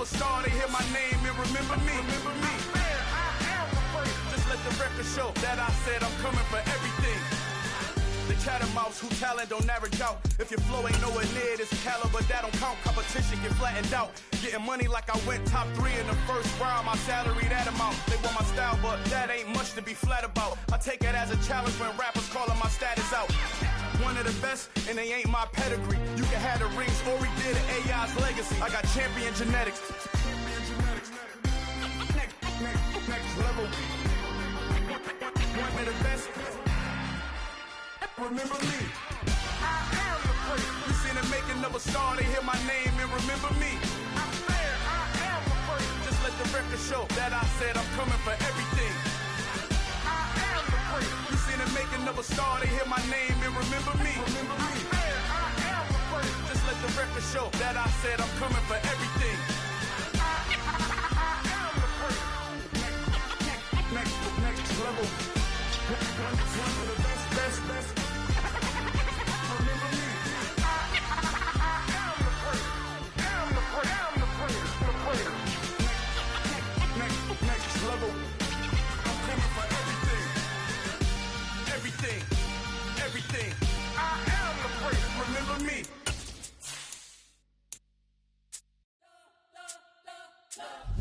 never star, they hear my name and remember me. Just let the record show that I said I'm coming for everything. The catamounts who talent don't average out. If your flow ain't nowhere near this caliber, that don't count. Competition get flattened out. Getting money like I went top 3 in the first round. My salary that amount. They want my style, but that ain't much to be flat about. I take it as a challenge when rappers calling my status out. One of the best, and they ain't my pedigree. You can have the rings, or we did it, AI's legacy. I got champion genetics. Next level. One of the best. Remember me. I am the first. You seen the making of a star, they hear my name and remember me. I am the first. Just let the record show that I said I'm coming for everything. I am the first. You seen the making of a star, they hear my name and remember me. I am the first. Just let the record show that I said I'm coming for everything. I am the first. Next level. One of the best. Everything. I am the first. Remember me.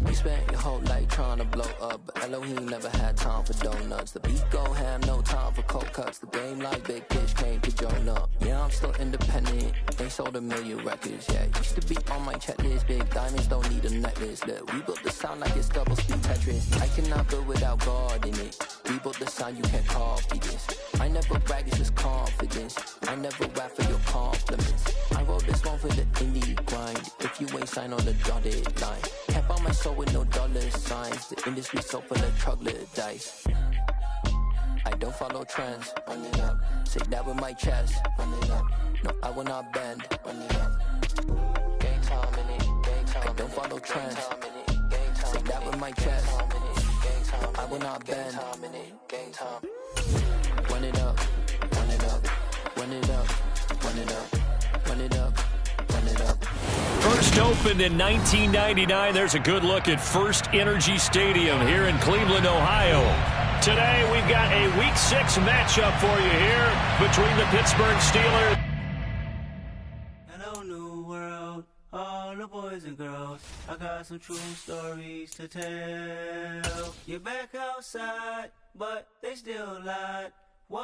You spent your whole life trying to blow up, but Elohim never had time for donuts. The beat go ham, no time for cold cuts. The game like big bitch came to join up. Yeah, I'm still independent, ain't sold 1 million records yet. Used to be on my checklist, big diamonds don't need a necklace. Look, we built the sound like it's double speed Tetris. I cannot build without God in it. We built the sound, you can't copy this. I never brag, it's just confidence. I never rap for your compliments. I wrote this one for the indie grind. If you ain't signed on the dotted line, can't buy my soul with no dollar signs. The industry so full of troglodytes. I don't follow trends. Run it up. Say that with my chest. Run it up. No, I will not bend. Run it up. Gang time in it. Gang time. I don't follow trends. Say that with my chest. I will not bend. Gang time. Run it up. Run it up. Run it up. Run it up. Run it up. Run it up. First opened in 1999. There's a good look at First Energy Stadium here in Cleveland, Ohio. Today, we've got a Week 6 matchup for you here between the Pittsburgh Steelers. Hello, new world, all the boys and girls. I got some true stories to tell. You're back outside, but they still lied. Whoa,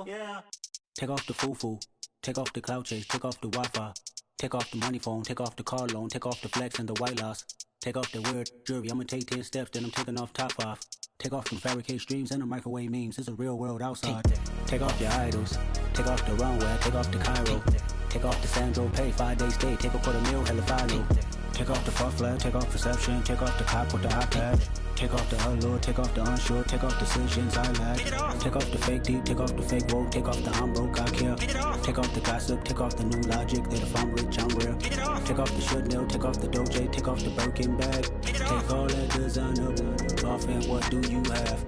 yeah. Take off the foo-foo, take off the cloud chase, take off the Wi-Fi, take off the money phone, take off the car loan, take off the flex and the white loss. Take off the weird jewelry, I'ma take 10 steps, then I'm taking off top 5. Take off from fabricate streams and the microwave memes, it's a real world outside. Take off your idols, take off the runway, take off the Cairo. Take off the Sandro Pay, 5-day stay, take a $250,000, hella final. Take off the far flag, take off perception, take off the cop with the iPad. Take off the allure, take off the unsure, take off decisions I lack. Take off the fake deep, take off the fake woke, take off the I'm broke, I care. Take off the gossip, take off the new logic, that if I'm rich, I'm real. Take off the should know, take off the doje, take off the Birkin bag. Take all that designer off and what do you have?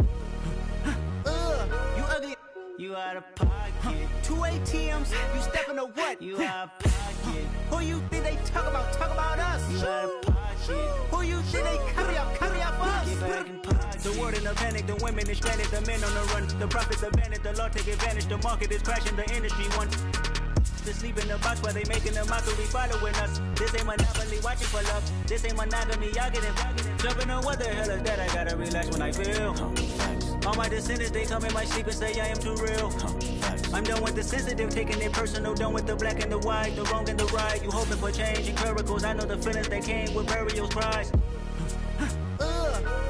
You ugly, you out of pocket. 2 ATMs, you stepping to what? You out of pocket. Who you think they talk about us? You out of pocket. Who you think they carry up us? Get back in pocket. The world in a panic, the women is stranded, the men on the run. The profits abandoned, the law take advantage, the market is crashing, the industry wants to sleep in the box while they making a mockery following us. This ain't monopoly, watching for love. This ain't monogamy, y'all getting jumping on what the hell is that? I gotta relax when I feel. All my descendants, they come in my sleep and say I am too real. I'm done with the sensitive, taking it personal. Done with the black and the white, the wrong and the right. You hoping for change and miracles. I know the feelings that came with burials, cries.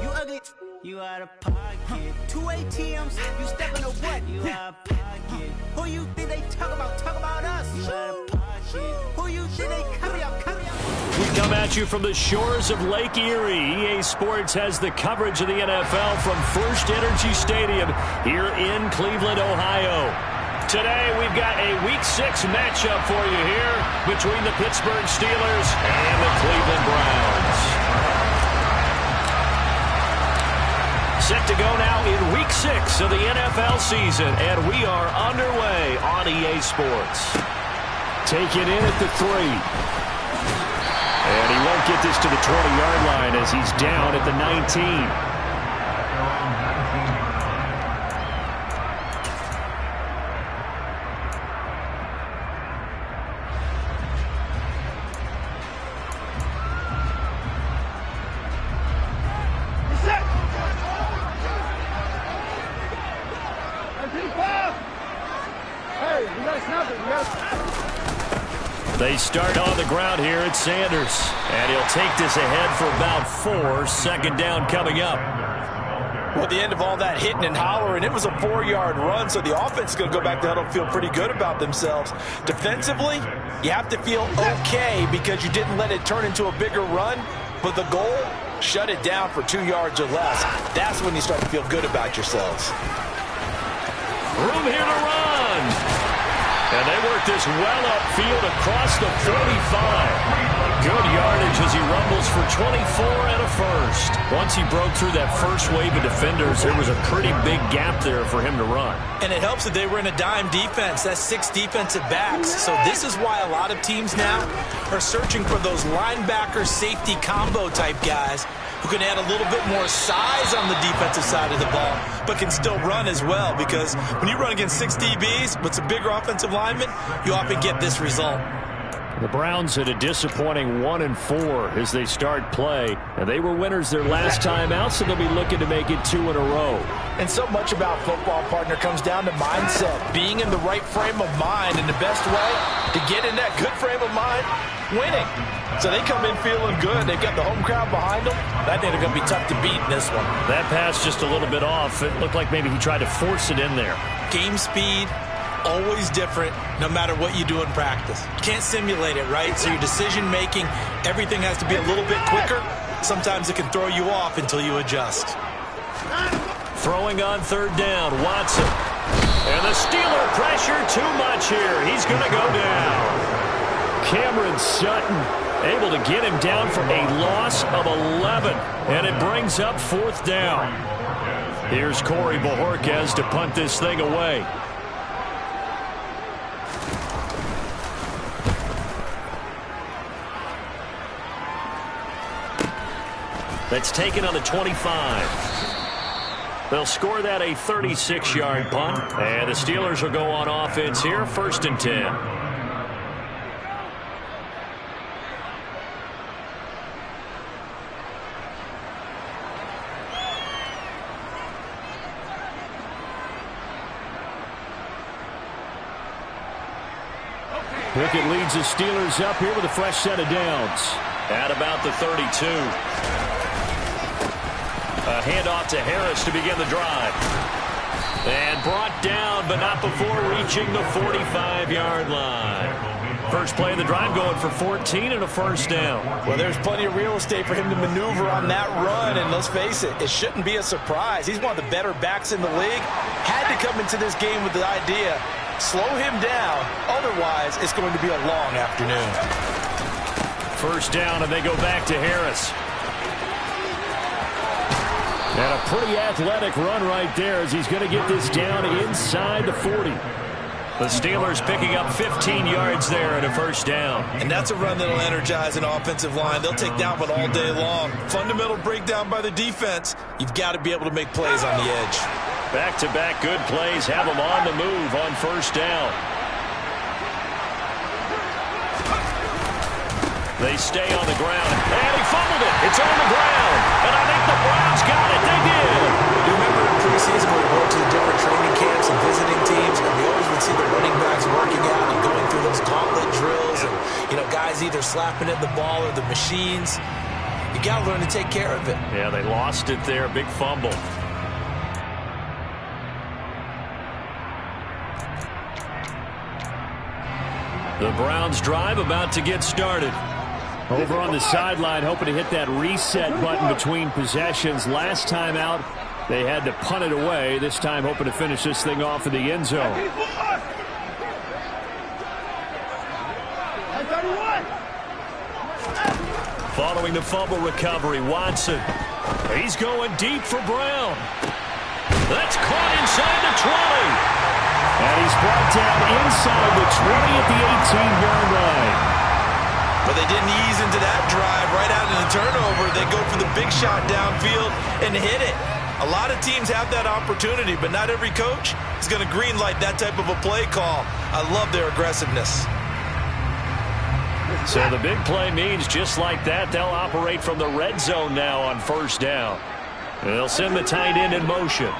You ugly, you out of pocket. 2 ATMs, you stepping to what? You out of pocket. Who you think they talk about us? You out of pocket. Who you think they carry up? We come at you from the shores of Lake Erie. EA Sports has the coverage of the NFL from First Energy Stadium here in Cleveland, Ohio. Today, we've got a Week 6 matchup for you here between the Pittsburgh Steelers and the Cleveland Browns. Set to go now in Week 6 of the NFL season, and we are underway on EA Sports. Take it in at the 3. And he won't get this to the 20-yard line as he's down at the 19. They start on the ground here at Sanders. And he'll take this ahead for about 4. Second down coming up. Well, at the end of all that hitting and hollering, it was a 4-yard run, so the offense is going to go back to huddle and feel pretty good about themselves. Defensively, you have to feel okay because you didn't let it turn into a bigger run, but the goal, shut it down for 2 yards or less. That's when you start to feel good about yourselves. Room here to run. And they work this well upfield across the 45. Good yardage as he rumbles for 24 and a first. Once he broke through that first wave of defenders, there was a pretty big gap there for him to run. And it helps that they were in a dime defense. That's 6 defensive backs. So this is why a lot of teams now are searching for those linebacker safety combo type guys who can add a little bit more size on the defensive side of the ball, but can still run as well, because when you run against 6 DBs with some bigger offensive linemen, you often get this result. The Browns had a disappointing 1-4 as they start play, and they were winners their last time out, so they'll be looking to make it 2 in a row. And so much about football, partner, comes down to mindset, being in the right frame of mind, and the best way to get in that good frame of mind, winning. So they come in feeling good. They've got the home crowd behind them. I think they're going to be tough to beat in this one. That pass just a little bit off. It looked like maybe he tried to force it in there. Game speed, always different, no matter what you do in practice. You can't simulate it, right? So your decision-making, everything has to be a little bit quicker. Sometimes it can throw you off until you adjust. Throwing on third down, Watson. And the Steeler pressure too much here. He's going to go down. Cameron Sutton able to get him down for a loss of 11. And it brings up 4th down. Here's Corey Bojorquez to punt this thing away. That's taken on the 25. They'll score that a 36-yard punt. And the Steelers will go on offense here, 1st and 10. Pickett leads the Steelers up here with a fresh set of downs at about the 32. A handoff to Harris to begin the drive. And brought down, but not before reaching the 45-yard line. First play of the drive going for 14 and a 1st down. Well, there's plenty of real estate for him to maneuver on that run, and let's face it, it shouldn't be a surprise. He's one of the better backs in the league. Had to come into this game with the idea, slow him down, otherwise it's going to be a long afternoon. 1st down, and they go back to Harris. And a pretty athletic run right there as he's going to get this down inside the 40. The Steelers picking up 15 yards there and a 1st down. And that's a run that'll energize an offensive line. They'll take that one all day long. Fundamental breakdown by the defense. You've got to be able to make plays on the edge. Back-to-back good plays have them on the move on 1st down. They stay on the ground. And he fumbled it. It's on the ground. And I think the Browns got it. They did. You remember in preseason when we went to the different training camps and visiting teams, and we always would see the running backs working out and going through those gauntlet drills, and, you know, guys either slapping at the ball or the machines. You got to learn to take care of it. Yeah, they lost it there. Big fumble. The Browns drive about to get started. Over on the sideline, hoping to hit that reset button between possessions. Last time out, they had to punt it away. This time, hoping to finish this thing off in the end zone. Following the fumble recovery, Watson. He's going deep for Brown. That's caught inside the 20. And he's brought down inside the 20 at the 18-yard line. But they they didn't ease into that drive right out of the turnover. They go for the big shot downfield and hit it. A lot of teams have that opportunity, but not every coach is going to green light that type of a play call. I love their aggressiveness. So the big play means just like that, they'll operate from the red zone now on first down. They'll send the tight end in motion.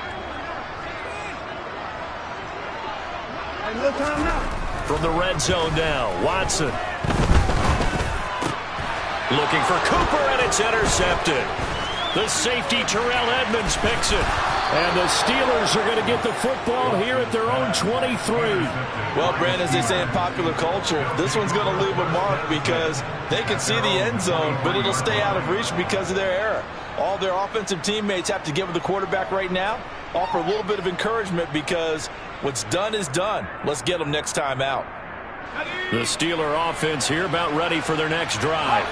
From the red zone now, Watson. Looking for Cooper, and it's intercepted. The safety, Terrell Edmonds, picks it. And the Steelers are going to get the football here at their own 23. Well, Brand, as they say in popular culture, this one's going to leave a mark because they can see the end zone, but it'll stay out of reach because of their error. All their offensive teammates have to give the quarterback right now, offer a little bit of encouragement because what's done is done. Let's get them next time out. The Steeler offense here about ready for their next drive.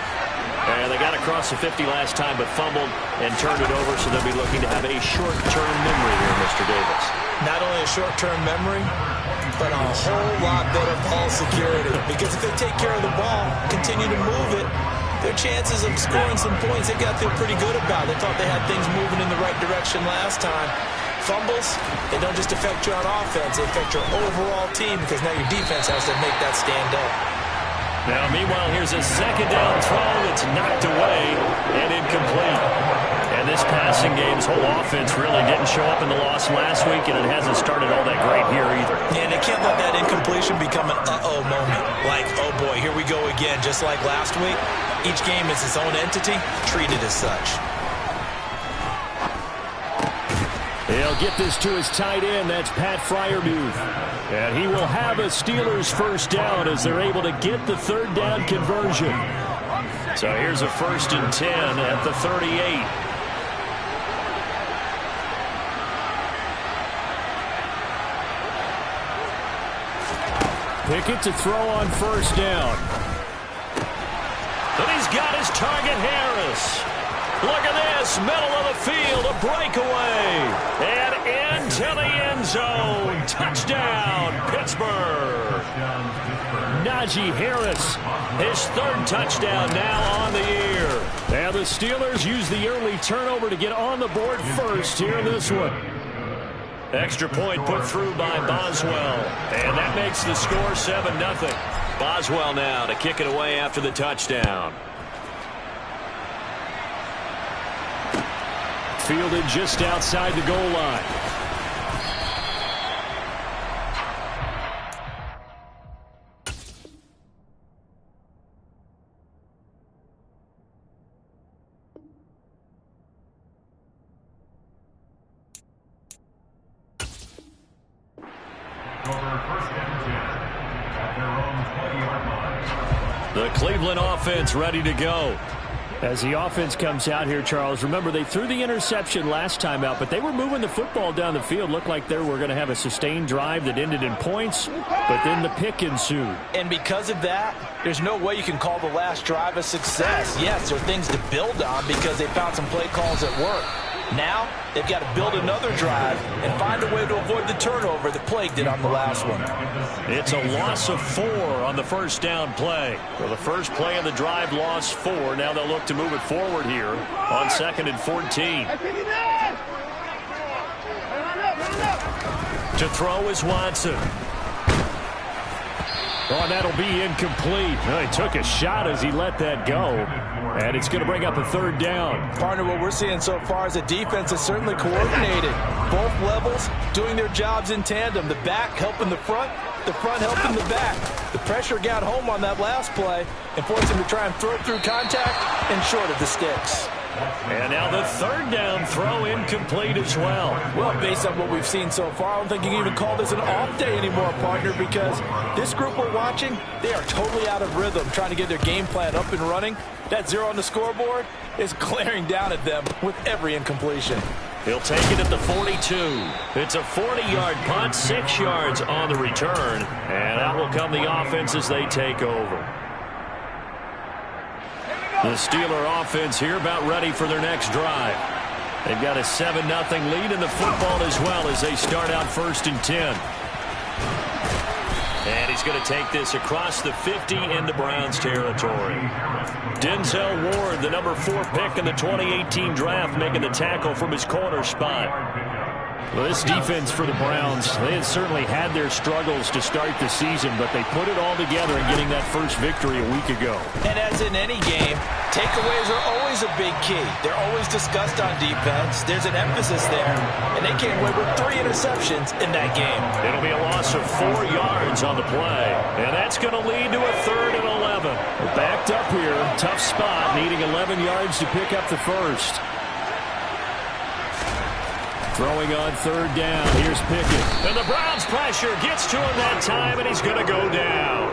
And they got across the 50 last time but fumbled and turned it over, so they'll be looking to have a short-term memory here, Mr. Davis. Not only a short-term memory, but a whole lot better ball security. Because if they take care of the ball, continue to move it, their chances of scoring some points, they got to feel pretty good about. They thought they had things moving in the right direction last time. Fumbles, they don't just affect you on offense, they affect your overall team because now your defense has to make that stand up. Now, meanwhile, here's a second down throw that's knocked away and incomplete. And this passing game's whole offense really didn't show up in the loss last week, and it hasn't started all that great here either. And they can't let that incompletion become an uh-oh moment. Like, oh boy, here we go again, just like last week. Each game is its own entity, treated as such. He'll get this to his tight end. That's Pat Freiermuth. And he will have a Steelers first down as they're able to get the third down conversion. So here's a 1st and 10 at the 38. Pickett to throw on first down. And he's got his target, Harris. Look at this, middle of the field, a breakaway. And into the end zone. Touchdown, Pittsburgh. Najee Harris, his 3rd touchdown now on the year. And the Steelers use the early turnover to get on the board first here in this one. Extra point put through by Boswell. And that makes the score 7-0. Boswell now to kick it away after the touchdown. Fielded just outside the goal line. The Cleveland offense ready to go. As the offense comes out here, Charles, remember they threw the interception last time out, but they were moving the football down the field. Looked like they were going to have a sustained drive that ended in points, but then the pick ensued. And because of that, there's no way you can call the last drive a success. Yes, there are things to build on because they found some play calls that work. Now, they've got to build another drive and find a way to avoid the turnover that plagued it on the last one. It's a loss of 4 on the first down play. Well, the first play of the drive lost 4. Now they'll look to move it forward here on 2nd and 14. To throw is Watson. Oh, that'll be incomplete. Well, he took a shot as he let that go. And it's going to bring up a 3rd down. Partner, what we're seeing so far is the defense is certainly coordinated. Both levels doing their jobs in tandem. The back helping the front helping the back. The pressure got home on that last play and forced him to try and throw through contact and short of the sticks. And now the 3rd down throw incomplete as well. Well, based on what we've seen so far, I don't think you can even call this an off day anymore, partner, because this group we're watching, they are totally out of rhythm, trying to get their game plan up and running. That 0 on the scoreboard is glaring down at them with every incompletion. He'll take it at the 42. It's a 40-yard punt, 6 yards on the return. And out will come the offense as they take over. The Steeler offense here about ready for their next drive. They've got a 7-0 lead in the football as well as they start out 1st and 10. And he's going to take this across the 50 into Browns territory. Denzel Ward, the number 4 pick in the 2018 draft, making the tackle from his corner spot. Well, this defense for the Browns, they had certainly had their struggles to start the season, but they put it all together in getting that first victory a week ago. And as in any game, takeaways are always a big key. They're always discussed on defense. There's an emphasis there, and they came away with 3 interceptions in that game. It'll be a loss of 4 yards on the play, and that's going to lead to a 3rd and 11. We're backed up here, tough spot, needing 11 yards to pick up the first. Throwing on 3rd down. Here's Pickett. And the Browns pressure gets to him that time, and he's going to go down.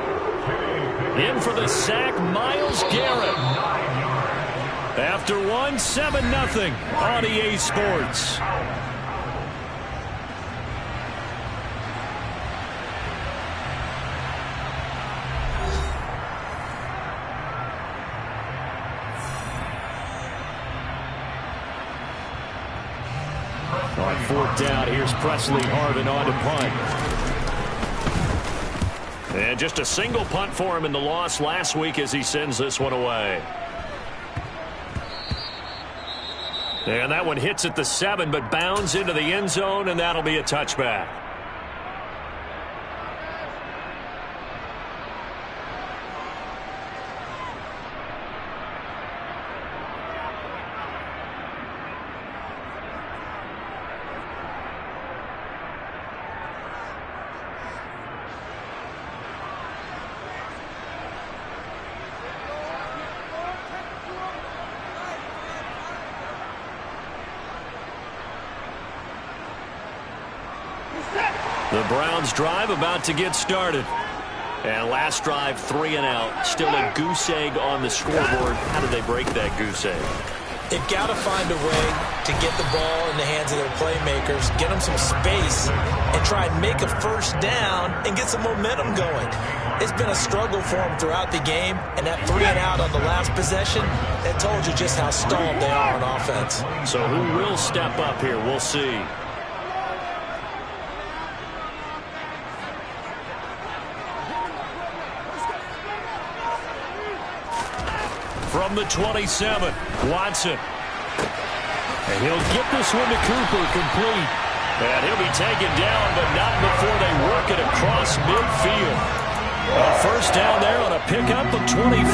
In for the sack, Myles Garrett. After 1, 7-0 on EA Sports. On 4th down, here's Presley Harvin on to punt. And just a single punt for him in the loss last week as he sends this one away. And that one hits at the 7, but bounds into the end zone, and that'll be a touchback. The Browns drive about to get started. And last drive, 3 and out. Still a goose egg on the scoreboard. How did they break that goose egg? They've got to find a way to get the ball in the hands of their playmakers, get them some space, and try and make a first down and get some momentum going. It's been a struggle for them throughout the game, and that 3 and out on the last possession, that told you just how stalled they are on offense. So who will step up here? We'll see. From the 27, Watson. And he'll get this one to Cooper complete. And he'll be taken down, but not before they work it across midfield. A first down there on a pickup of 25.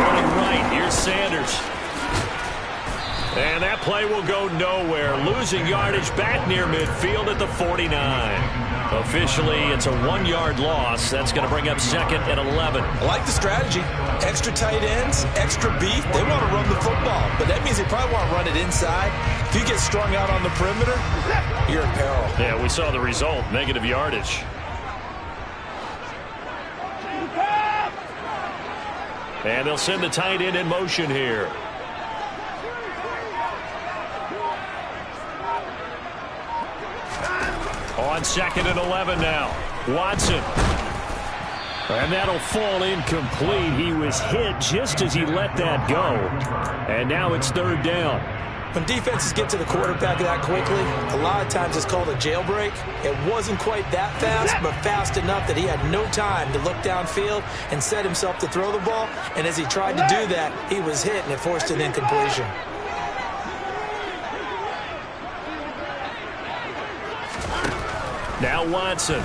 Running right, here's Sanders. And that play will go nowhere. Losing yardage back near midfield at the 49. Officially, it's a 1-yard loss. That's going to bring up 2nd and 11. I like the strategy. Extra tight ends, extra beef. They want to run the football, but that means they probably want to run it inside. If you get strung out on the perimeter, you're in peril. Yeah, we saw the result, negative yardage. And they'll send the tight end in motion here. On 2nd and 11 now. Watson. And that'll fall incomplete. He was hit just as he let that go. And now it's 3rd down. When defenses get to the quarterback that quickly, a lot of times it's called a jailbreak. It wasn't quite that fast, but fast enough that he had no time to look downfield and set himself to throw the ball. And as he tried to do that, he was hit, and it forced an incompletion. Now Watson.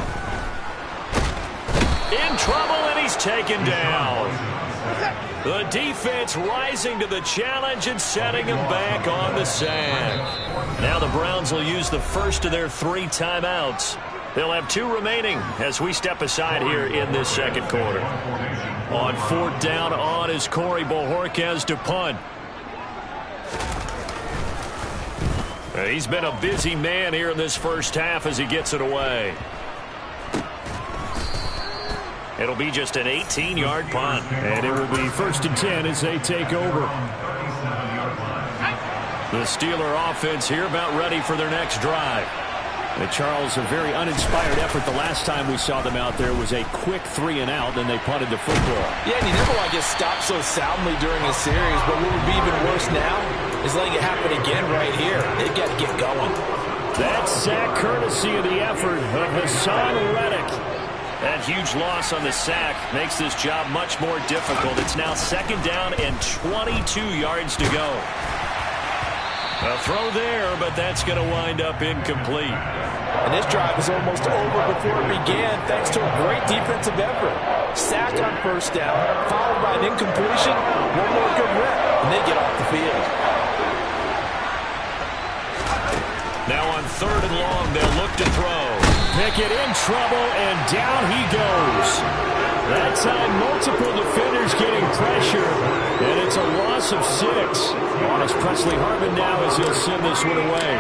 In trouble, and he's taken down. The defense rising to the challenge and setting him back on the sack. Now the Browns will use the first of their 3 timeouts. They'll have 2 remaining as we step aside here in this 2nd quarter. On 4th down on is Corey Bojorquez to punt. He's been a busy man here in this first half as he gets it away. It'll be just an 18-yard punt. And it will be 1st and 10 as they take over. The Steeler offense here about ready for their next drive. And Charles, a very uninspired effort. The last time we saw them out there was a quick 3 and out, then they punted the football. Yeah, and you never want to get stopped so soundly during a series, but what would be even worse now is letting it happen again right here. They've got to get going. That sack courtesy of the effort of Hassan Reddick. That huge loss on the sack makes this job much more difficult. It's now 2nd down and 22 yards to go. A throw there, but that's going to wind up incomplete. And this drive is almost over before it began, thanks to a great defensive effort. Sack on 1st down, followed by an incompletion, one more good rep, and they get off the field. Now on 3rd and long, they'll look to throw. Pickett in trouble, and down he goes. That time, multiple defenders getting pressure, and it's a loss of 6. Honest Presley Harvin now as he'll send this one away.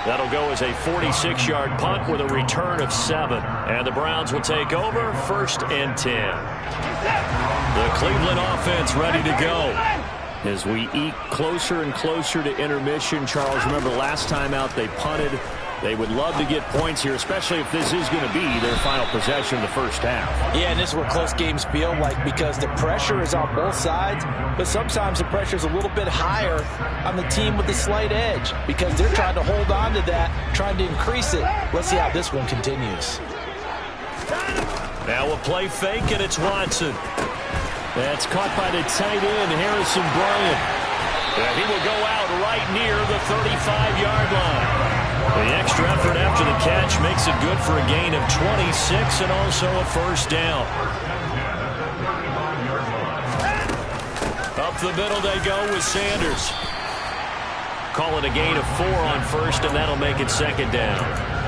That'll go as a 46-yard punt with a return of 7. And the Browns will take over 1st and 10. The Cleveland offense ready to go. As we eke closer and closer to intermission, Charles, remember last time out they punted. They would love to get points here, especially if this is going to be their final possession of the first half. Yeah, and this is what close games feel like because the pressure is on both sides, but sometimes the pressure is a little bit higher on the team with the slight edge because they're trying to hold on to that, trying to increase it. Let's see how this one continues. Now a play fake, and it's Watson. That's caught by the tight end, Harrison Bryant. And he will go out right near the 35-yard line. The extra effort after the catch makes it good for a gain of 26 and also a 1st down. Up the middle they go with Sanders. Call it a gain of 4 on 1st, and that'll make it 2nd down.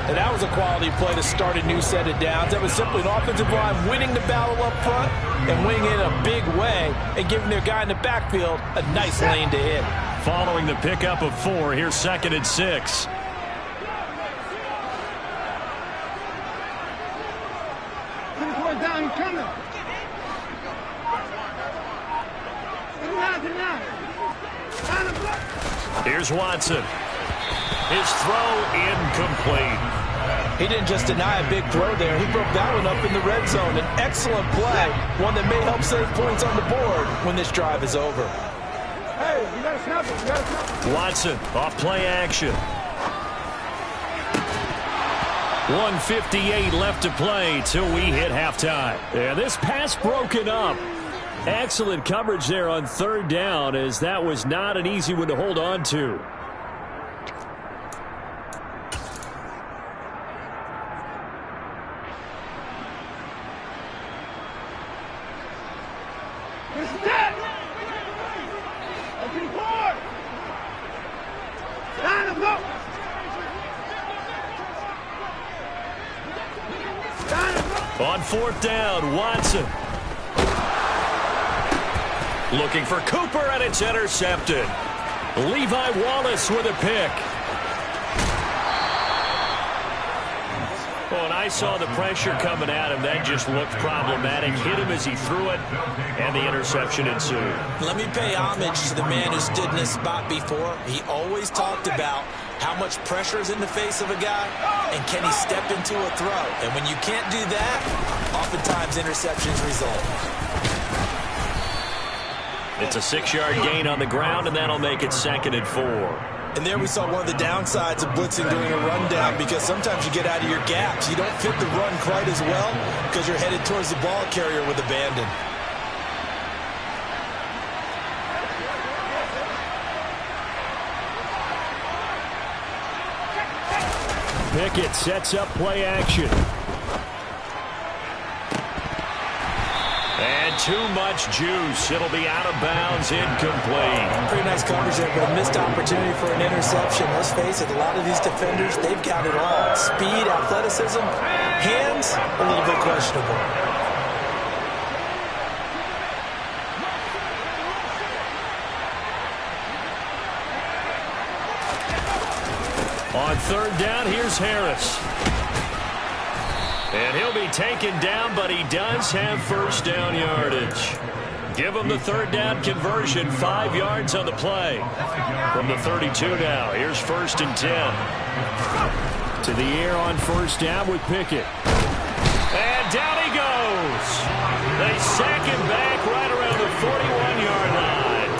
And that was a quality play to start a new set of downs. That was simply an offensive line winning the battle up front and winning it in a big way and giving their guy in the backfield a nice lane to hit. Following the pickup of 4, here's 2nd and 6. Here's Watson. His throw incomplete. He didn't just deny a big throw there. He broke that one up in the red zone. An excellent play, one that may help save points on the board when this drive is over. Hey, you gotta snap it. You gotta snap it. Watson off play action. 1:58 left to play till we hit halftime. Yeah, this pass broken up. Excellent coverage there on 3rd down, as that was not an easy one to hold on to. On 4th down, Watson. Looking for Cooper, and it's intercepted. Levi Wallace with a pick. Oh, and I saw the pressure coming at him. That just looked problematic. Hit him as he threw it, and the interception ensued. Let me pay homage to the man who stood in this spot before. He always talked about how much pressure is in the face of a guy, and can he step into a throw? And when you can't do that, oftentimes interceptions result. It's a 6-yard gain on the ground, and that'll make it 2nd and 4. And there we saw one of the downsides of blitzing during a rundown, because sometimes you get out of your gaps. You don't fit the run quite as well because you're headed towards the ball carrier with abandon. Pickett sets up play action. And too much juice. It'll be out of bounds, incomplete. Pretty nice coverage there, but a missed opportunity for an interception. Let's face it, a lot of these defenders, they've got it all. Speed, athleticism, hands, a little bit questionable. On 3rd down, here's Harris. And he'll be taken down, but he does have 1st down yardage. Give him the 3rd down conversion, 5 yards on the play. From the 32 now, here's 1st and 10. To the air on 1st down with Pickett. They sack him back right around the 41-yard line.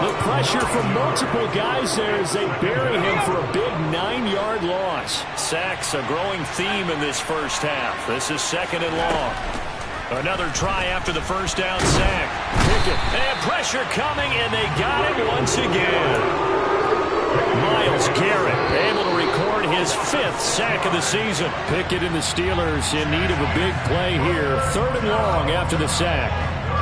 The pressure from multiple guys there as they bury him for a big 9-yard loss. Sacks a growing theme in this first half. This is 2nd and long. Another try after the first down sack. Pickett, and pressure coming, and they got him once again. Myles Garrett able to record his 5th sack of the season. Pickett and the Steelers in need of a big play here. 3rd and long after the sack.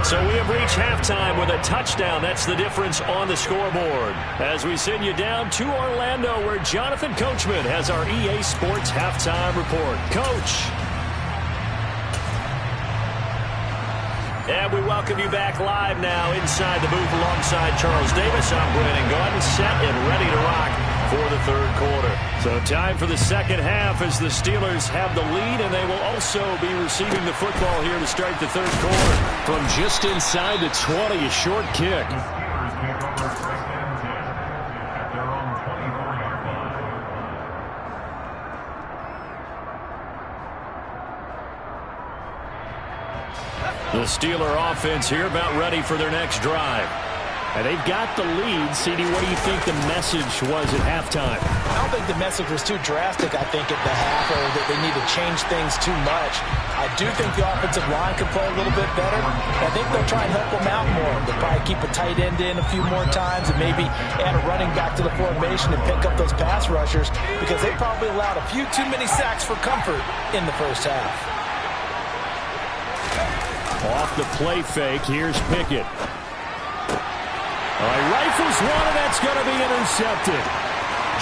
So we have reached halftime with a touchdown. That's the difference on the scoreboard. As we send you down to Orlando, where Jonathan Coachman has our EA Sports halftime report. Coach. And we welcome you back live now inside the booth alongside Charles Davis. I'm Brandon Gaudin, set and ready to rock for the 3rd quarter. So time for the 2nd half as the Steelers have the lead, and they will also be receiving the football here to start the 3rd quarter. From just inside the 20, a short kick. The Steeler offense here about ready for their next drive. And they've got the lead. CD, what do you think the message was at halftime? I don't think the message was too drastic, I think, at the half, or that they need to change things too much. I do think the offensive line could play a little bit better. I think they'll try and help them out more. They'll probably keep a tight end in a few more times and maybe add a running back to the formation and pick up those pass rushers, because they probably allowed a few too many sacks for comfort in the first half. Off the play fake, here's Pickett. All right, rifles one, and that's going to be intercepted.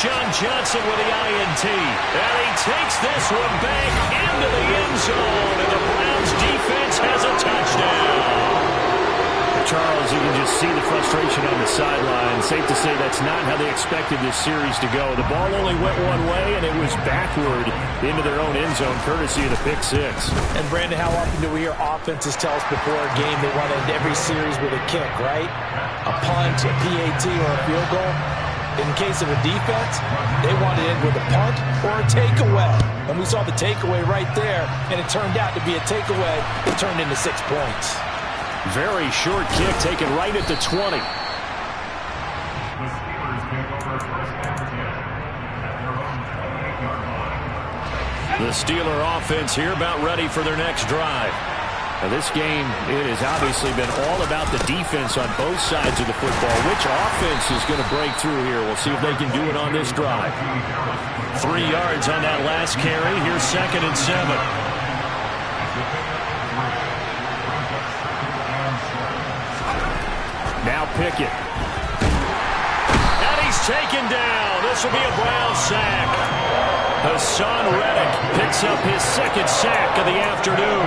John Johnson with the INT. And he takes this one back into the end zone, and the Browns defense has a touchdown. Charles, you can just see the frustration on the sideline. Safe to say that's not how they expected this series to go. The ball only went one way, and it was backward into their own end zone, courtesy of the pick six. And, Brandon, how often do we hear offenses tell us before a game they want to end every series with a kick, right? A punt, a PAT, or a field goal. In case of a defense, they want to end with a punt or a takeaway. And we saw the takeaway right there, and it turned out to be a takeaway. It turned into 6 points. Very short kick taken right at the 20. The Steeler offense here about ready for their next drive. Now this game, it has obviously been all about the defense on both sides of the football. Which offense is going to break through here? We'll see if they can do it on this drive. 3 yards on that last carry. Here's 2nd and 7. Now Pickett. And he's taken down. This will be a Brown sack. Hassan Reddick picks up his 2nd sack of the afternoon.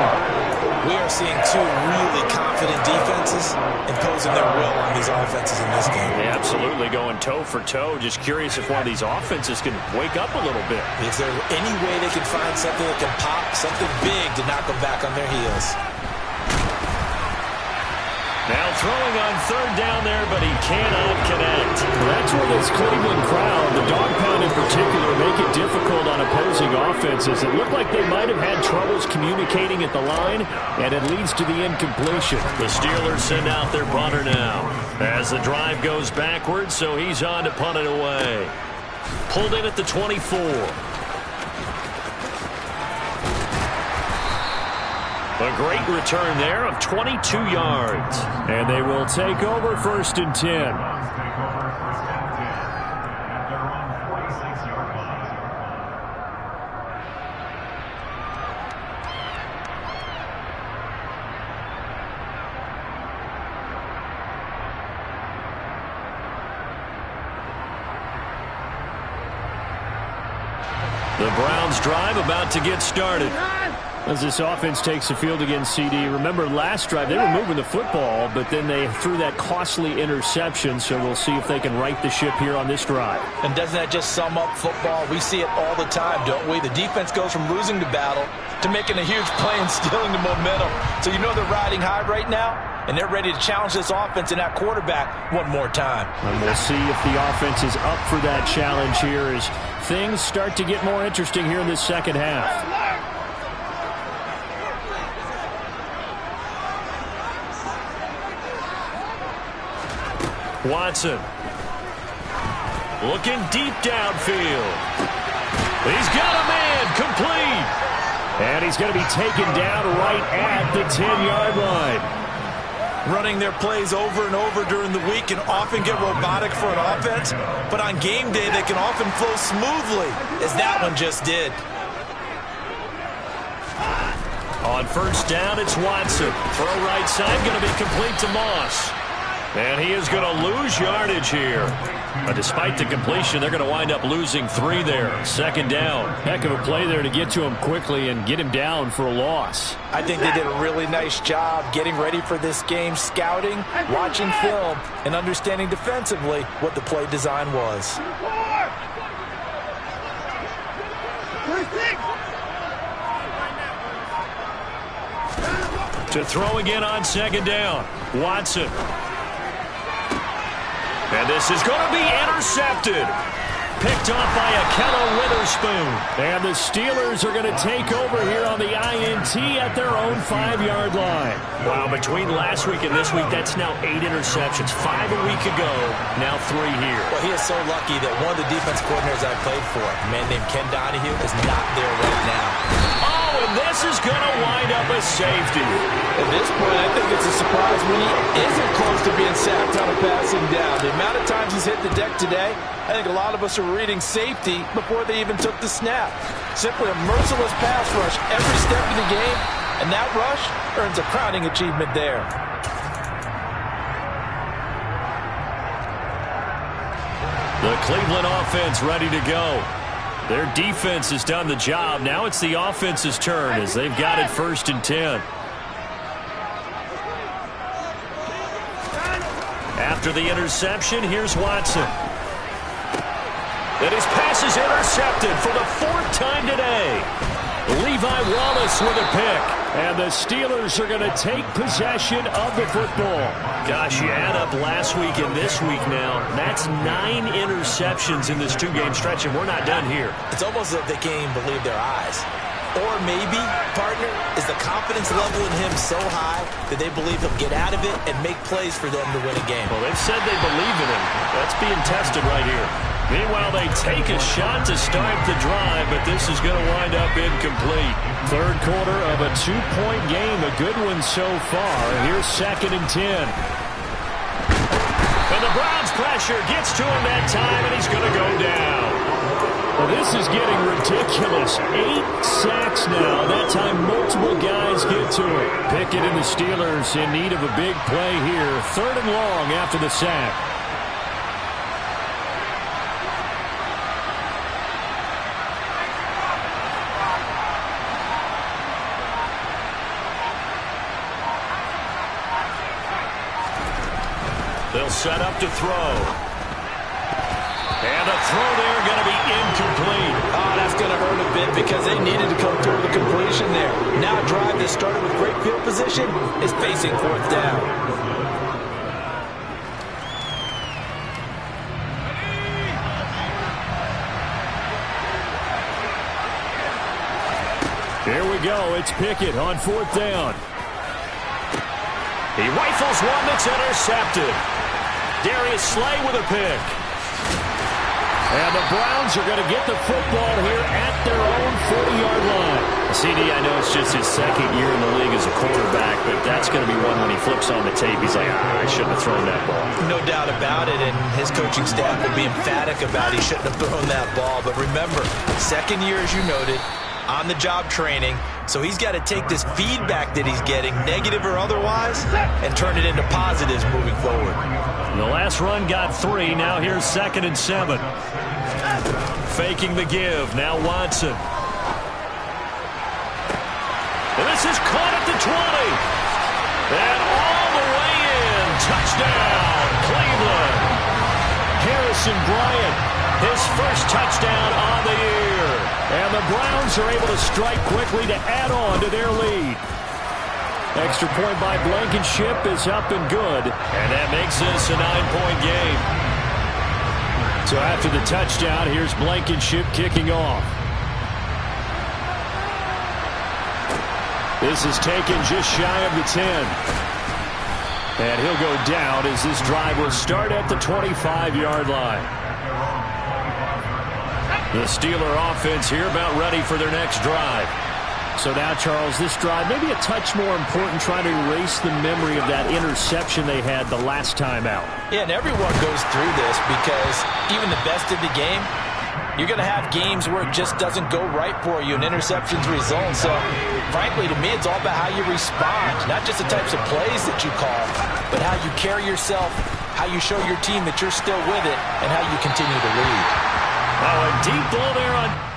We are seeing 2 really confident defenses imposing their will on these offenses in this game. Yeah, absolutely, going toe for toe. Just curious if one of these offenses can wake up a little bit. Is there any way they can find something that can pop, something big to knock them back on their heels? Now throwing on 3rd down there, but he cannot connect. That's where this Cleveland crowd, the dog pound in particular, make it difficult on opposing offenses. It looked like they might have had troubles communicating at the line, and it leads to the incompletion. The Steelers send out their punter now as the drive goes backwards, so he's on to punt it away. Pulled in at the 24. A great return there of 22 yards. And they will take over 1st and 10. The Browns drive about to get started. As this offense takes the field against CD. Remember, last drive, they were moving the football, but then they threw that costly interception, so we'll see if they can right the ship here on this drive. And doesn't that just sum up football? We see it all the time, don't we? The defense goes from losing the battle to making a huge play and stealing the momentum. So you know they're riding high right now, and they're ready to challenge this offense and that quarterback one more time. And we'll see if the offense is up for that challenge here as things start to get more interesting here in this 2nd half. Watson. Looking deep downfield. He's got a man complete. And he's going to be taken down right at the 10-yard line. Running their plays over and over during the week can often get robotic for an offense, but on game day they can often flow smoothly, as that one just did. On first down, it's Watson. Throw right side, going to be complete to Moss. And he is going to lose yardage here. But despite the completion, they're going to wind up losing 3 there. Second down. Heck of a play there to get to him quickly and get him down for a loss. I think they did a really nice job getting ready for this game, scouting, watching film, and understanding defensively what the play design was. To throw again on second down. Watson. And this is going to be intercepted. Picked off by Akello Witherspoon. And the Steelers are going to take over here on the INT at their own 5-yard line. Wow, between last week and this week, that's now 8 interceptions. 5 a week ago, now 3 here. Well, he is so lucky that one of the defense coordinators I played for, a man named Ken Donahue, is not there right now. Oh, and this is going to wind up a safety. At this point, I think it's a surprise when he isn't close to being sacked on a passing down. The amount of times he's hit the deck today, I think a lot of us are reading safety before they even took the snap. Simply a merciless pass rush every step of the game, and that rush earns a crowning achievement there. The Cleveland offense ready to go. Their defense has done the job. Now it's the offense's turn as they've got it 1st and 10. After the interception, here's Watson. And his pass is intercepted for the 4th time today. Levi Wallace with a pick. And the Steelers are going to take possession of the football. Gosh, you add up last week and this week now. That's 9 interceptions in this 2-game stretch, and we're not done here. It's almost as if they can't even believe their eyes. Or maybe, partner, is the confidence level in him so high that they believe he'll get out of it and make plays for them to win a game. Well, they've said they believe in him. That's being tested right here. Meanwhile, they take a shot to start the drive, but this is going to wind up incomplete. Third quarter of a 2-point game. A good one so far. Here's 2nd and 10. And the Browns pressure gets to him that time, and he's going to go down. Well, this is getting ridiculous. 8 sacks now. That time multiple guys get to it. Pickett and the Steelers in need of a big play here. 3rd and long after the sack. They'll set up to throw. And a throw there going to be incomplete. Oh, that's going to hurt a bit because they needed to come through with a completion there. Now a drive that started with great field position is facing 4th down. Here we go. It's Pickett on 4th down. He rifles one that's intercepted. Darius Slay with a pick. And the Browns are going to get the football here at their own 40-yard line. CD, I know it's just his 2nd year in the league as a quarterback, but that's going to be one when he flips on the tape. He's like, I shouldn't have thrown that ball. No doubt about it, and his coaching staff will be emphatic about he shouldn't have thrown that ball. But remember, 2nd year, as you noted, on-the-job training, so he's got to take this feedback that he's getting, negative or otherwise, and turn it into positives moving forward. The last run got 3. Now here's 2nd and 7. Faking the give. Now Watson. And this is caught at the 20. And all the way in. Touchdown, Cleveland. Harrison Bryant, his first touchdown on the year. And the Browns are able to strike quickly to add on to their lead. Extra point by Blankenship is up and good. And that makes this a 9-point game. So after the touchdown, here's Blankenship kicking off. This is taken just shy of the 10. And he'll go down as this drive will start at the 25-yard line. The Steeler offense here about ready for their next drive. So now, Charles, this drive maybe a touch more important, trying to erase the memory of that interception they had the last time out. Yeah, and everyone goes through this because even the best in the game, you're going to have games where it just doesn't go right for you and interceptions result. So, frankly, to me, it's all about how you respond, not just the types of plays that you call, but how you carry yourself, how you show your team that you're still with it, and how you continue to lead. Oh, a deep ball there on...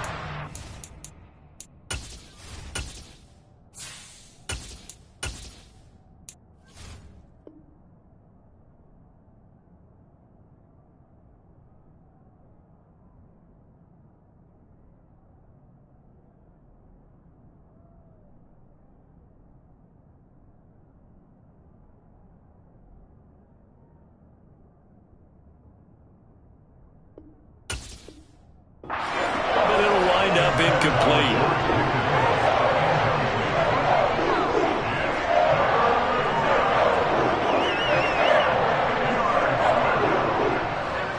incomplete.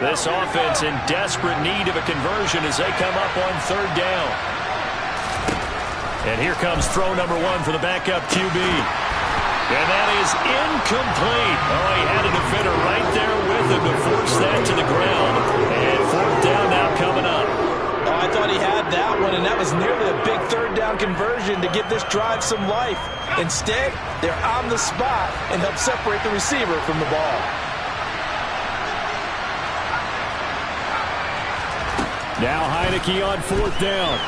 This offense in desperate need of a conversion as they come up on third down. And here comes throw number one for the backup QB. And that is incomplete. Oh, he had a defender right there with him to force that to the ground. And fourth down now coming up. Oh, I thought he had that one, and that was nearly a big third down conversion to give this drive some life. Instead, they're on the spot and help separate the receiver from the ball. Now Heineke on fourth down.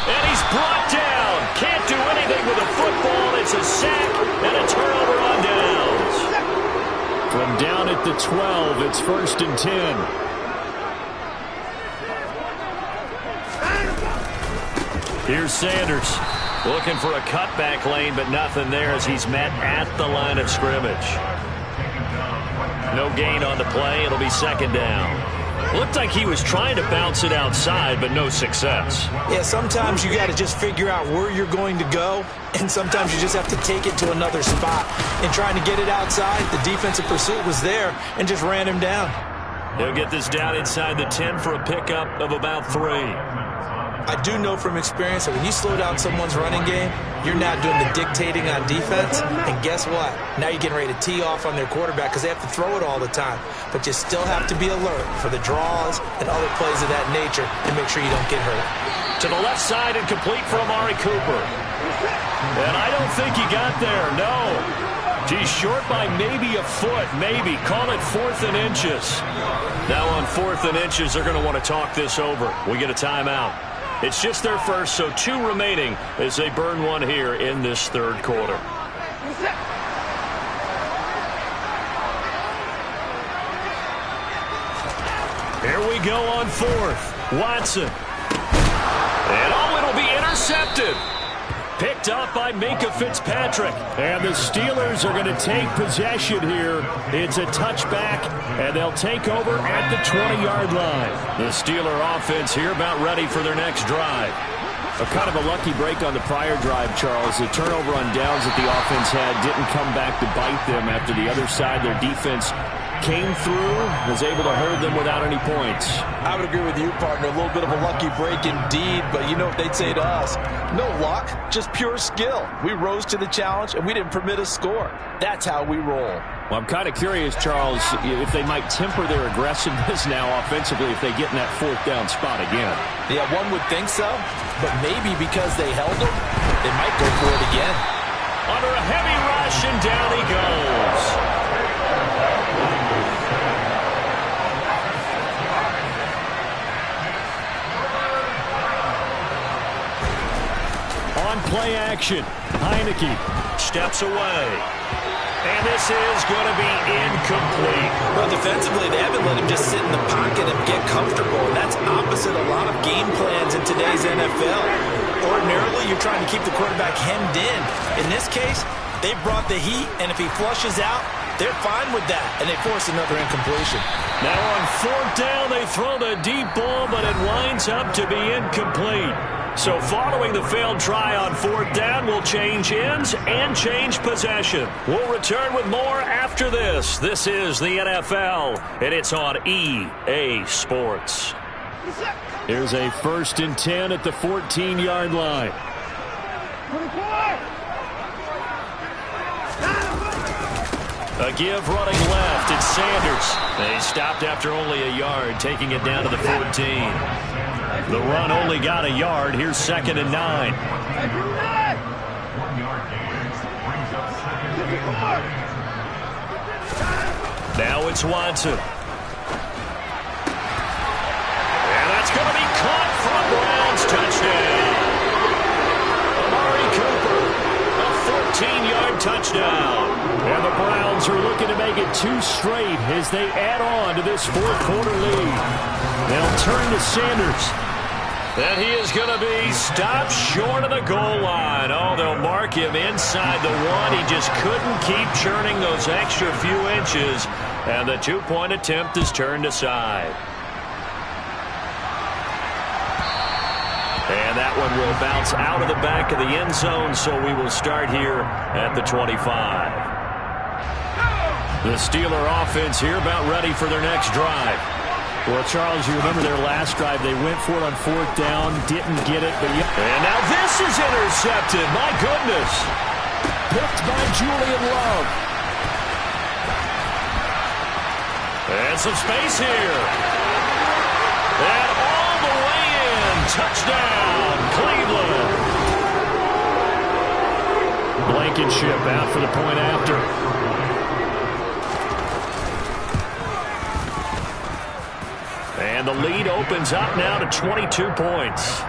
And he's brought down. Can't do anything with a football. It's a sack and a turnover on downs. From down at the 12, it's 1st and 10. Here's Sanders looking for a cutback lane, but nothing there as he's met at the line of scrimmage. No gain on the play. It'll be second down. Looked like he was trying to bounce it outside, but no success. Yeah, sometimes you got to just figure out where you're going to go, and sometimes you just have to take it to another spot. And trying to get it outside, the defensive pursuit was there and just ran him down. He'll get this down inside the 10 for a pickup of about 3. I do know from experience that when you slow down someone's running game, you're now doing the dictating on defense. And guess what? Now you're getting ready to tee off on their quarterback because they have to throw it all the time. But you still have to be alert for the draws and other plays of that nature and make sure you don't get hurt. To the left side and complete for Amari Cooper. And I don't think he got there, no. He's short by maybe a foot, maybe. Call it 4th and inches. Now on 4th and inches, they're going to want to talk this over. We get a timeout. It's just their first, so 2 remaining as they burn one here in this third quarter. Here we go on 4th. Watson. And it'll be intercepted. Picked up by Minkah Fitzpatrick. And the Steelers are going to take possession here. It's a touchback, and they'll take over at the 20-yard line. The Steeler offense here about ready for their next drive. A kind of a lucky break on the prior drive, Charles. The turnover on downs that the offense had didn't come back to bite them after the other side. Their defense came through, was able to hold them without any points. I would agree with you, partner. A little bit of a lucky break indeed, but you know what they'd say to us? No luck, just pure skill. We rose to the challenge, and we didn't permit a score. That's how we roll. Well, I'm kind of curious, Charles, if they might temper their aggressiveness now offensively if they get in that 4th down spot again. Yeah, one would think so, but maybe because they held them, they might go for it again. Under a heavy rush, and down he goes. On play action, Heineke steps away. And this is going to be incomplete. Well, defensively, they haven't let him just sit in the pocket and get comfortable, and that's opposite a lot of game plans in today's NFL. Ordinarily, you're trying to keep the quarterback hemmed in. In this case, They brought the heat, and if he flushes out, they're fine with that, and they force another incompletion. Now on 4th down, they throw the deep ball, but it winds up to be incomplete. So following the failed try on 4th down, we'll change ends and change possession. We'll return with more after this. This is the NFL, and it's on EA Sports. Here's a 1st and 10 at the 14-yard line. A give running left. It's Sanders. They stopped after only a yard, taking it down to the 14. The run only got a yard. Here's 2nd and 9. Now it's Watson. And that's going to be caught for a Browns touchdown. Amari Cooper, a 14-yard touchdown. And the Browns are looking to make it 2 straight as they add on to this 4th-quarter lead. They'll turn to Sanders. And he is going to be stopped short of the goal line. Oh, they'll mark him inside the 1. He just couldn't keep churning those extra few inches. And the 2-point attempt is turned aside. And that one will bounce out of the back of the end zone, so we will start here at the 25. The Steeler offense here about ready for their next drive. Well, Charles, you remember their last drive. They went for it on 4th down, didn't get it. And now this is intercepted. My goodness. Picked by Julian Love. And some space here. And all the way in. Touchdown, Cleveland. Blankenship out for the point after. And the lead opens up now to 22 points.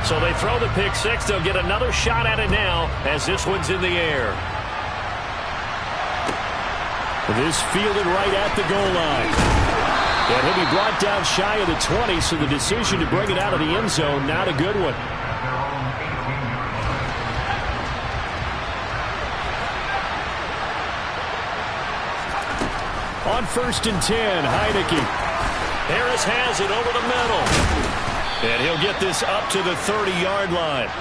So they throw the pick 6. They'll get another shot at it now as this one's in the air. This fielded right at the goal line. And he'll be brought down shy of the 20, so the decision to bring it out of the end zone, not a good one. On 1st and 10, Heineke. Harris has it over the middle. And he'll get this up to the 30-yard line.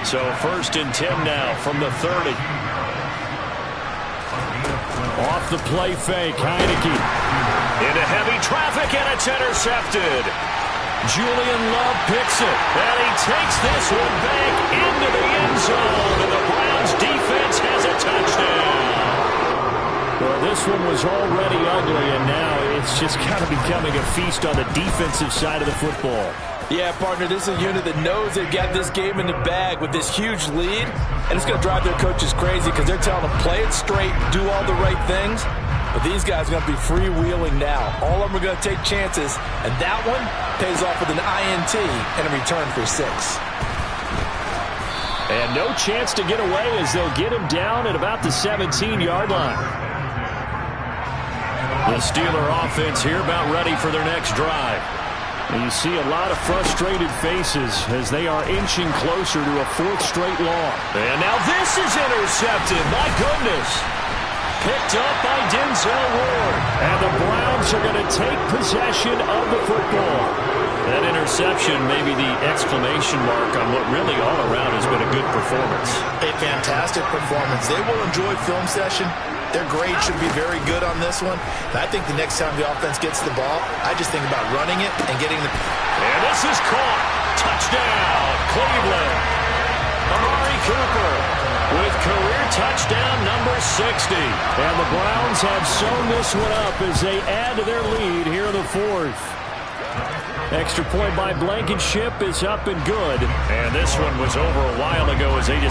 So 1st and 10 now from the 30. Off the play fake, Heineke. Into heavy traffic, and it's intercepted. Julian Love picks it. And he takes this one back into the end zone. And the Browns defense has a touchdown. Well, this one was already ugly, and now it's just kind of becoming a feast on the defensive side of the football. Yeah, partner, this is a unit that knows they've got this game in the bag with this huge lead, and it's going to drive their coaches crazy because they're telling them play it straight, do all the right things. But these guys are going to be freewheeling now. All of them are going to take chances, and that one pays off with an INT and a return for 6. And no chance to get away as they'll get him down at about the 17-yard line. The Steeler offense here about ready for their next drive. And you see a lot of frustrated faces as they are inching closer to a 4th straight loss. And now this is intercepted. My goodness. Picked up by Denzel Ward. And the Browns are going to take possession of the football. That interception may be the exclamation mark on what really all around has been a good performance. A fantastic performance. They will enjoy film session. Their grade should be very good on this one. And I think the next time the offense gets the ball, I just think about running it and getting the... And this is caught. Touchdown, Cleveland. Amari Cooper with career touchdown number 60. And the Browns have sewn this one up as they add to their lead here in the 4th. Extra point by Blankenship is up and good. And this one was over a while ago as they just